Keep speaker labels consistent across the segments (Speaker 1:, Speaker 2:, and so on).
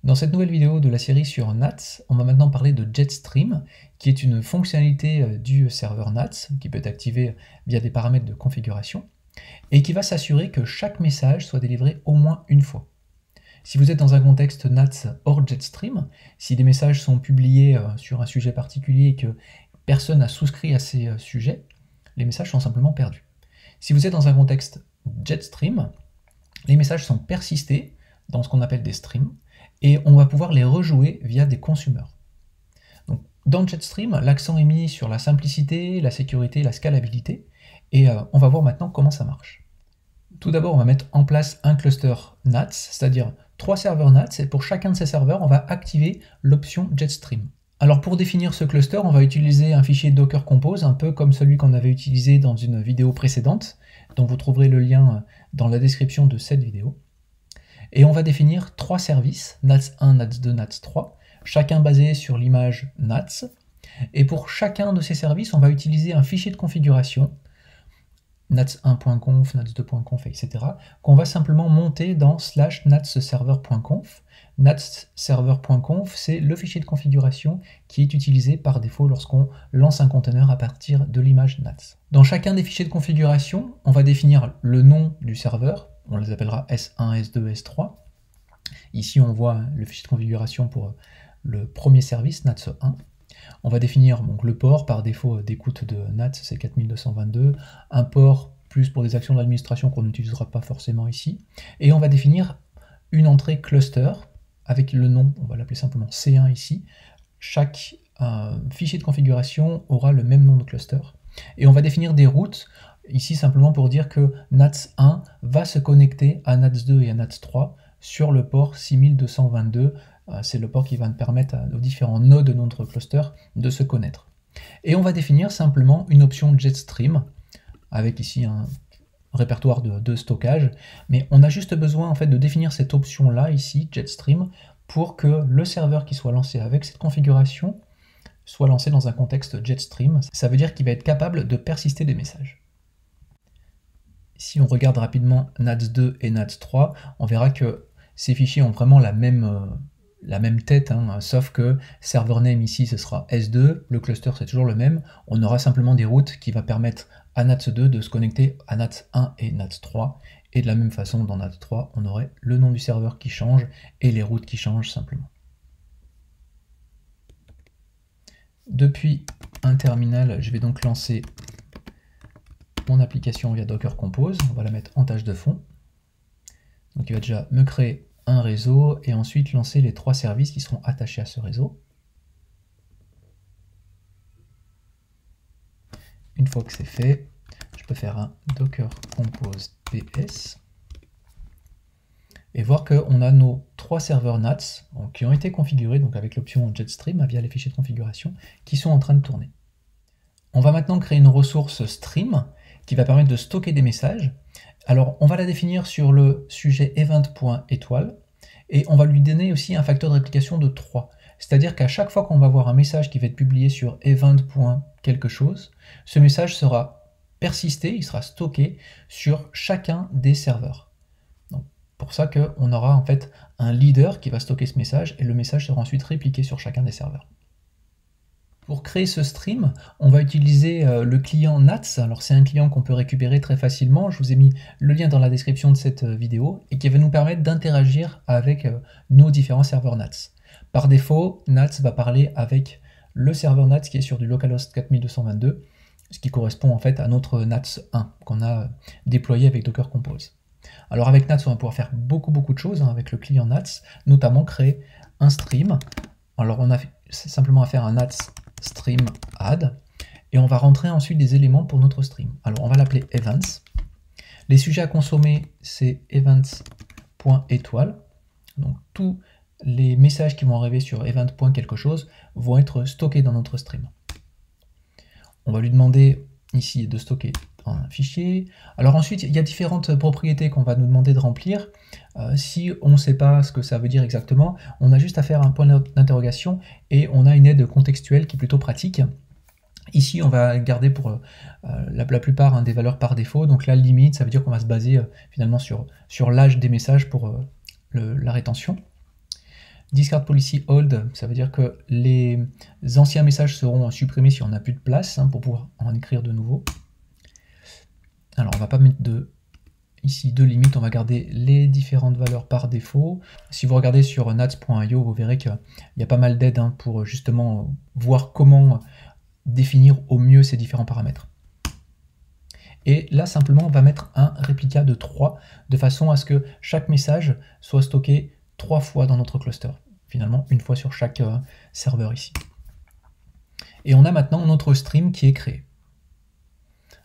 Speaker 1: Dans cette nouvelle vidéo de la série sur NATS, on va maintenant parler de Jetstream, qui est une fonctionnalité du serveur NATS, qui peut être activée via des paramètres de configuration, et qui va s'assurer que chaque message soit délivré au moins une fois. Si vous êtes dans un contexte NATS hors Jetstream, si des messages sont publiés sur un sujet particulier et que personne n'a souscrit à ces sujets, les messages sont simplement perdus. Si vous êtes dans un contexte Jetstream, les messages sont persistés dans ce qu'on appelle des streams, et on va pouvoir les rejouer via des consumers. Donc, dans Jetstream, l'accent est mis sur la simplicité, la sécurité, la scalabilité, et on va voir maintenant comment ça marche. Tout d'abord, on va mettre en place un cluster NATS, c'est-à-dire 3 serveurs NATS, et pour chacun de ces serveurs, on va activer l'option Jetstream. Alors pour définir ce cluster, on va utiliser un fichier Docker Compose, un peu comme celui qu'on avait utilisé dans une vidéo précédente, dont vous trouverez le lien dans la description de cette vidéo. Et on va définir 3 services, NATS1, NATS2, NATS3, chacun basé sur l'image NATS. Et pour chacun de ces services, on va utiliser un fichier de configuration, nats1.conf, nats2.conf, etc., qu'on va simplement monter dans /natsserver.conf. Natsserver.conf, c'est le fichier de configuration qui est utilisé par défaut lorsqu'on lance un conteneur à partir de l'image NATS. Dans chacun des fichiers de configuration, on va définir le nom du serveur, on les appellera S1, S2, S3. Ici, on voit le fichier de configuration pour le premier service, NATS1. On va définir donc, le port, par défaut d'écoute de NATS, c'est 4222, un port plus pour des actions d'administration qu'on n'utilisera pas forcément ici, et on va définir une entrée cluster, avec le nom, on va l'appeler simplement C1 ici. Chaque fichier de configuration aura le même nom de cluster, et on va définir des routes, ici simplement pour dire que NATS1 va se connecter à NATS2 et à NATS3 sur le port 6222, c'est le port qui va permettre aux différents nodes de notre cluster de se connaître. Et on va définir simplement une option Jetstream, avec ici un répertoire de stockage, mais on a juste besoin en fait de définir cette option-là, ici, Jetstream, pour que le serveur qui soit lancé avec cette configuration soit lancé dans un contexte Jetstream. Ça veut dire qu'il va être capable de persister des messages. Si on regarde rapidement NATS2 et NATS3, on verra que ces fichiers ont vraiment la même tête, sauf que server name ici ce sera S2, le cluster c'est toujours le même, on aura simplement des routes qui va permettre à NATS2 de se connecter à NATS1 et NATS3, et de la même façon dans NATS3 on aurait le nom du serveur qui change et les routes qui changent simplement. Depuis un terminal, je vais donc lancer mon application via Docker Compose, on va la mettre en tâche de fond. Donc il va déjà me créer un réseau et ensuite lancer les 3 services qui seront attachés à ce réseau. Une fois que c'est fait, je peux faire un Docker Compose ps et voir qu'on a nos 3 serveurs NATS qui ont été configurés donc avec l'option Jetstream via les fichiers de configuration qui sont en train de tourner. On va maintenant créer une ressource stream qui va permettre de stocker des messages. Alors on va la définir sur le sujet event.étoile et on va lui donner aussi un facteur de réplication de 3. C'est-à-dire qu'à chaque fois qu'on va voir un message qui va être publié sur event.quelque chose, ce message sera persisté, il sera stocké sur chacun des serveurs. Donc, pour ça qu'on aura en fait un leader qui va stocker ce message et le message sera ensuite répliqué sur chacun des serveurs. Pour créer ce stream, on va utiliser le client NATS. Alors c'est un client qu'on peut récupérer très facilement. Je vous ai mis le lien dans la description de cette vidéo et qui va nous permettre d'interagir avec nos différents serveurs NATS. Par défaut, NATS va parler avec le serveur NATS qui est sur du localhost 4222, ce qui correspond en fait à notre NATS 1 qu'on a déployé avec Docker Compose. Alors avec NATS, on va pouvoir faire beaucoup de choses avec le client NATS, notamment créer un stream. Alors on a simplement à faire un NATS stream add et on va rentrer ensuite des éléments pour notre stream. Alors on va l'appeler events. Les sujets à consommer c'est events.étoile. Donc tous les messages qui vont arriver sur event.quelque chose vont être stockés dans notre stream. On va lui demander ici de stocker un fichier. Alors ensuite il y a différentes propriétés qu'on va nous demander de remplir. Si on ne sait pas ce que ça veut dire exactement, on a juste à faire un point d'interrogation et on a une aide contextuelle qui est plutôt pratique. Ici on va garder pour la plupart des valeurs par défaut, donc la limite ça veut dire qu'on va se baser finalement sur l'âge des messages pour la rétention. Discard policy hold, ça veut dire que les anciens messages seront supprimés si on n'a plus de place pour pouvoir en écrire de nouveau. Alors on va pas mettre ici de limite, on va garder les différentes valeurs par défaut. Si vous regardez sur nats.io, vous verrez qu'il y a pas mal d'aides pour justement voir comment définir au mieux ces différents paramètres. Et là, simplement, on va mettre un réplica de 3, de façon à ce que chaque message soit stocké 3 fois dans notre cluster. Finalement, une fois sur chaque serveur ici. Et on a maintenant notre stream qui est créé.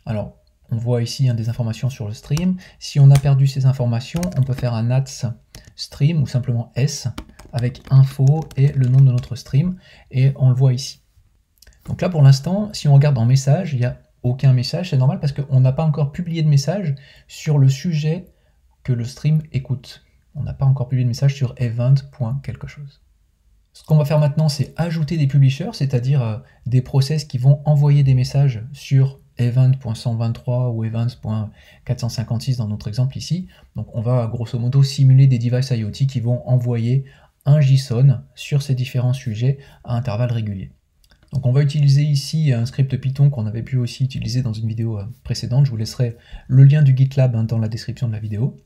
Speaker 1: Alors, on voit ici des informations sur le stream. Si on a perdu ces informations, on peut faire un nats stream ou simplement s avec info et le nom de notre stream. Et on le voit ici. Donc là, pour l'instant, si on regarde en message, il n'y a aucun message, c'est normal parce qu'on n'a pas encore publié de message sur le sujet que le stream écoute. On n'a pas encore publié de message sur event.quelque chose. Ce qu'on va faire maintenant, c'est ajouter des publishers, c'est-à-dire des process qui vont envoyer des messages sur event.123 ou event.456 dans notre exemple ici. Donc on va grosso modo simuler des devices IoT qui vont envoyer un JSON sur ces différents sujets à intervalles réguliers. Donc on va utiliser ici un script Python qu'on avait pu aussi utiliser dans une vidéo précédente. Je vous laisserai le lien du GitLab dans la description de la vidéo.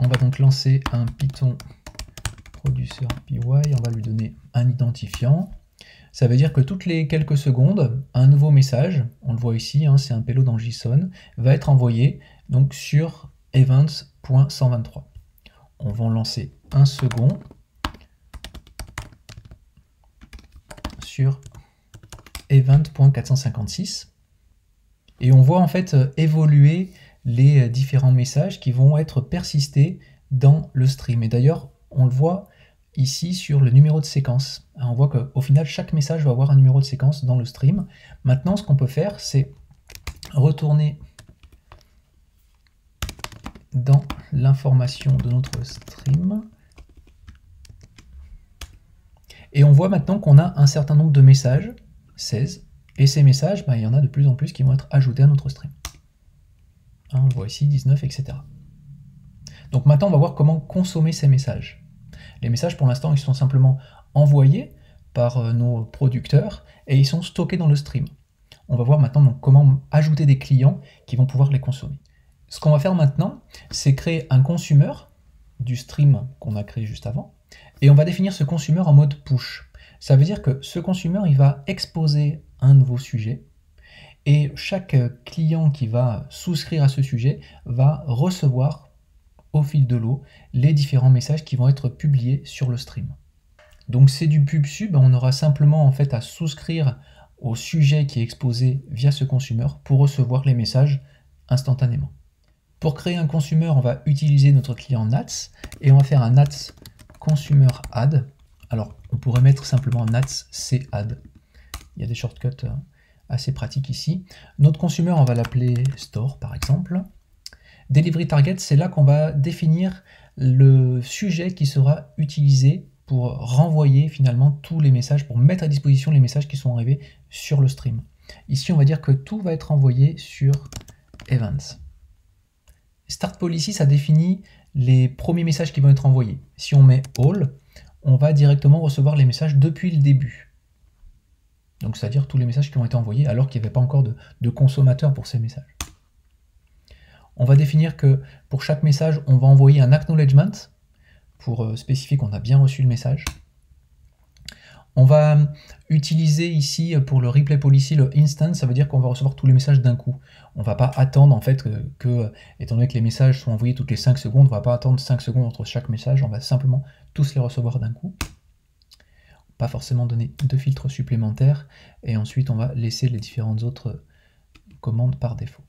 Speaker 1: On va donc lancer un Python producer py, on va lui donner un identifiant. Ça veut dire que toutes les quelques secondes, un nouveau message, on le voit ici, c'est un payload en JSON, va être envoyé donc sur events.123. On va en lancer un second sur event.456 et on voit en fait évoluer les différents messages qui vont être persistés dans le stream. Et d'ailleurs, on le voit ici sur le numéro de séquence. On voit qu'au final, chaque message va avoir un numéro de séquence dans le stream. Maintenant, ce qu'on peut faire, c'est retourner dans l'information de notre stream. Et on voit maintenant qu'on a un certain nombre de messages, 16, et ces messages, il y en a de plus en plus qui vont être ajoutés à notre stream. On le voit ici, 19, etc. Donc maintenant, on va voir comment consommer ces messages. Les messages, pour l'instant, ils sont simplement envoyés par nos producteurs et ils sont stockés dans le stream. On va voir maintenant donc, comment ajouter des clients qui vont pouvoir les consommer. Ce qu'on va faire maintenant, c'est créer un consumer du stream qu'on a créé juste avant, et on va définir ce consumer en mode push. Ça veut dire que ce consumer, il va exposer un nouveau sujet, et chaque client qui va souscrire à ce sujet va recevoir au fil de l'eau les différents messages qui vont être publiés sur le stream. Donc c'est du pub sub, on aura simplement en fait à souscrire au sujet qui est exposé via ce consumer pour recevoir les messages instantanément. Pour créer un consumer, on va utiliser notre client Nats et on va faire un Nats consumer add. Alors on pourrait mettre simplement Nats cadd. Il y a des shortcuts assez pratiques ici. Notre consumer, on va l'appeler store par exemple. Delivery target, c'est là qu'on va définir le sujet qui sera utilisé pour renvoyer finalement tous les messages, pour mettre à disposition les messages qui sont arrivés sur le stream. Ici, on va dire que tout va être envoyé sur events. Start policy, ça définit les premiers messages qui vont être envoyés. Si on met all, on va directement recevoir les messages depuis le début. Donc c'est-à-dire tous les messages qui ont été envoyés alors qu'il n'y avait pas encore de consommateur pour ces messages. On va définir que pour chaque message, on va envoyer un acknowledgement pour spécifier qu'on a bien reçu le message. On va utiliser ici pour le replay policy le instant, ça veut dire qu'on va recevoir tous les messages d'un coup. On ne va pas attendre en fait que, étant donné que les messages sont envoyés toutes les 5 secondes, on ne va pas attendre 5 secondes entre chaque message, on va simplement tous les recevoir d'un coup. Pas forcément donner de filtres supplémentaires, et ensuite on va laisser les différentes autres commandes par défaut.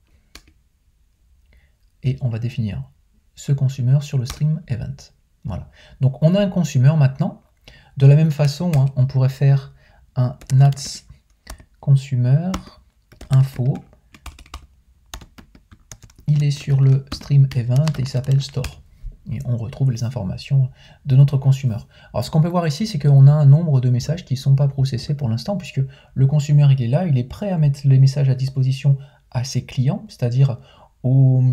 Speaker 1: Et on va définir ce consumer sur le stream event. Voilà. Donc on a un consumer maintenant. De la même façon, on pourrait faire un nats consumer info. Il est sur le stream event et il s'appelle store. Et on retrouve les informations de notre consumer. Alors ce qu'on peut voir ici, c'est qu'on a un nombre de messages qui ne sont pas processés pour l'instant, puisque le consumer il est là, il est prêt à mettre les messages à disposition à ses clients, c'est-à-dire aux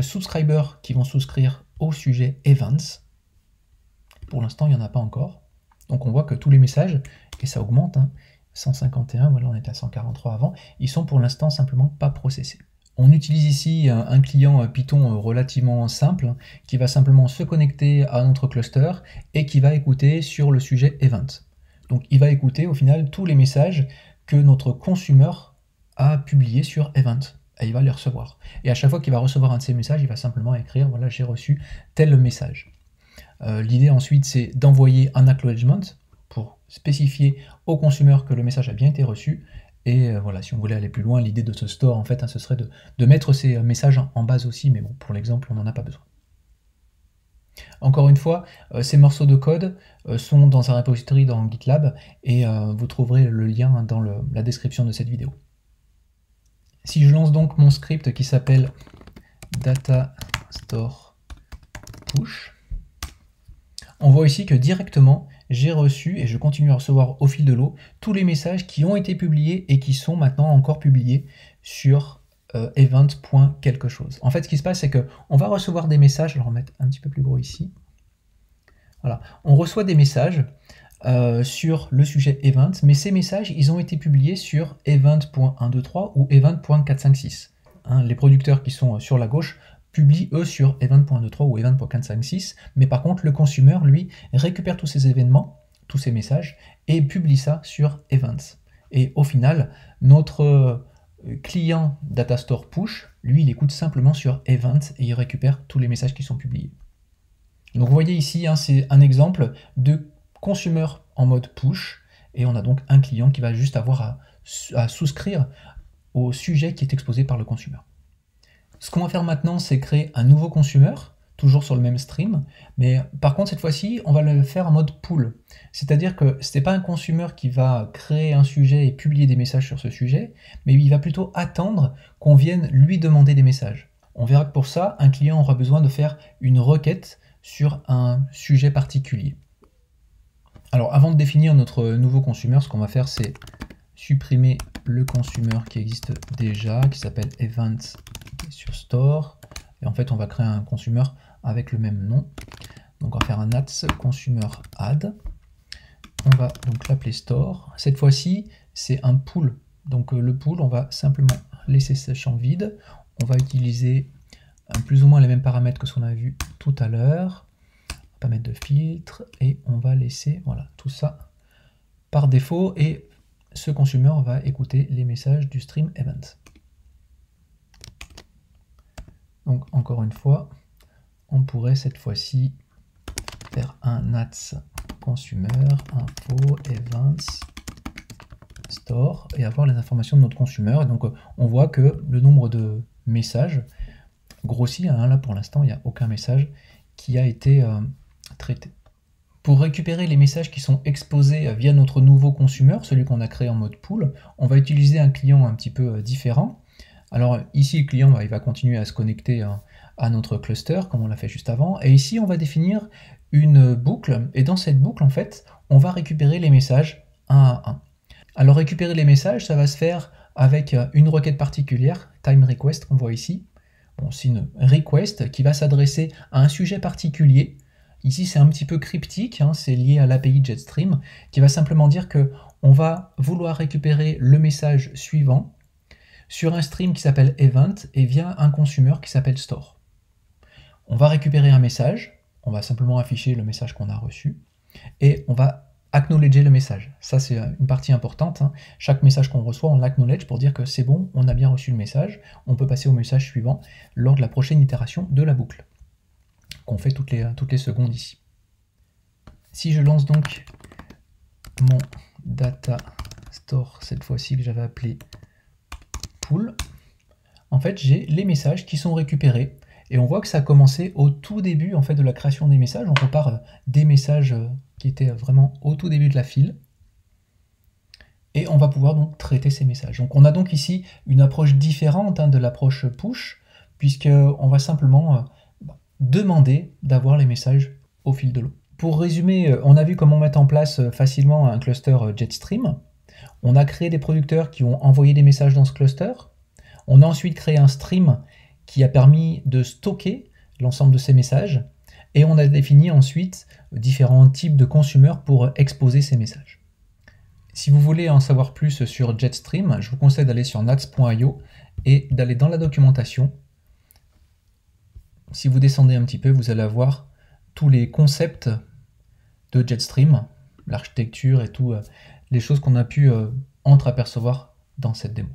Speaker 1: subscribers qui vont souscrire au sujet events. pour l'instant, il n'y en a pas encore. Donc on voit que tous les messages, et ça augmente, hein, 151, voilà, on était à 143 avant, ils sont pour l'instant simplement pas processés. On utilise ici un client Python relativement simple, qui va simplement se connecter à notre cluster et qui va écouter sur le sujet event. Donc il va écouter au final tous les messages que notre consumer a publiés sur event. Et il va les recevoir. Et à chaque fois qu'il va recevoir un de ces messages, il va simplement écrire, voilà, j'ai reçu tel message. L'idée ensuite, c'est d'envoyer un acknowledgement pour spécifier au consumer que le message a bien été reçu. Et voilà, si on voulait aller plus loin, l'idée de ce store, en fait, hein, ce serait de mettre ces messages en base aussi, mais bon, pour l'exemple, on n'en a pas besoin. Encore une fois, ces morceaux de code sont dans un repository dans GitLab, et vous trouverez le lien dans la description de cette vidéo. Si je lance donc mon script qui s'appelle data store push, on voit ici que directement, j'ai reçu, et je continue à recevoir au fil de l'eau, tous les messages qui ont été publiés et qui sont maintenant encore publiés sur event.quelque chose. En fait, ce qui se passe, c'est qu'on va recevoir des messages, je vais remettre un petit peu plus gros ici. Voilà, on reçoit des messages sur le sujet event, mais ces messages, ils ont été publiés sur event.123 ou event.456. Hein, les producteurs qui sont sur la gauche publient eux sur event.123 ou event.456, mais par contre le consumer, lui, récupère tous ces événements, tous ces messages, et publie ça sur events. Et au final, notre client Datastore Push, lui, il écoute simplement sur events et il récupère tous les messages qui sont publiés. Donc vous voyez ici, hein, c'est un exemple de consumer en mode push, et on a donc un client qui va juste avoir à souscrire au sujet qui est exposé par le consumer. Ce qu'on va faire maintenant, c'est créer un nouveau consumer, toujours sur le même stream, mais par contre cette fois-ci, on va le faire en mode pull. C'est-à-dire que ce n'est pas un consumer qui va créer un sujet et publier des messages sur ce sujet, mais il va plutôt attendre qu'on vienne lui demander des messages. On verra que pour ça, un client aura besoin de faire une requête sur un sujet particulier. Alors avant de définir notre nouveau consumer, ce qu'on va faire, c'est supprimer le consumer qui existe déjà, qui s'appelle event sur store, et en fait on va créer un consumer avec le même nom. Donc on va faire un ats consumer add, on va donc l'appeler store. Cette fois-ci c'est un pool, donc le pool on va simplement laisser ce champ vide, on va utiliser plus ou moins les mêmes paramètres que ce qu'on a vu tout à l'heure, pas mettre de filtre, et on va laisser voilà tout ça par défaut, et ce consumer va écouter les messages du stream event. Donc encore une fois, on pourrait cette fois-ci faire un ats consumer info events store et avoir les informations de notre consumer. Et donc on voit que le nombre de messages grossit, hein, là pour l'instant il n'y a aucun message qui a été traité. Pour récupérer les messages qui sont exposés via notre nouveau consumer, celui qu'on a créé en mode pool, on va utiliser un client un petit peu différent. Alors ici le client il va continuer à se connecter à notre cluster comme on l'a fait juste avant, et ici on va définir une boucle, et dans cette boucle en fait on va récupérer les messages un à un. Alors récupérer les messages, ça va se faire avec une requête particulière, time request qu'on voit ici. Bon, c'est une request qui va s'adresser à un sujet particulier. Ici c'est un petit peu cryptique, hein, c'est lié à l'API Jetstream, qui va simplement dire qu'on va vouloir récupérer le message suivant sur un stream qui s'appelle event et via un consumer qui s'appelle store. On va récupérer un message, on va simplement afficher le message qu'on a reçu, et on va acknowledger le message. Ça c'est une partie importante, hein. Chaque message qu'on reçoit, on l'acknowledge pour dire que c'est bon, on a bien reçu le message, on peut passer au message suivant lors de la prochaine itération de la boucle, qu'on fait toutes les secondes ici. Si je lance donc mon data store, cette fois-ci que j'avais appelé pool, en fait j'ai les messages qui sont récupérés, et on voit que ça a commencé au tout début en fait de la création des messages. On repart des messages qui étaient vraiment au tout début de la file, et on va pouvoir donc traiter ces messages. Donc on a donc ici une approche différente, hein, de l'approche push, puisqu'on va simplement demander d'avoir les messages au fil de l'eau. Pour résumer, on a vu comment mettre en place facilement un cluster Jetstream. On a créé des producteurs qui ont envoyé des messages dans ce cluster. On a ensuite créé un stream qui a permis de stocker l'ensemble de ces messages. Et on a défini ensuite différents types de consommateurs pour exposer ces messages. Si vous voulez en savoir plus sur Jetstream, je vous conseille d'aller sur nats.io et d'aller dans la documentation. Si vous descendez un petit peu, vous allez avoir tous les concepts de Jetstream, l'architecture et tout, les choses qu'on a pu entreapercevoir dans cette démo.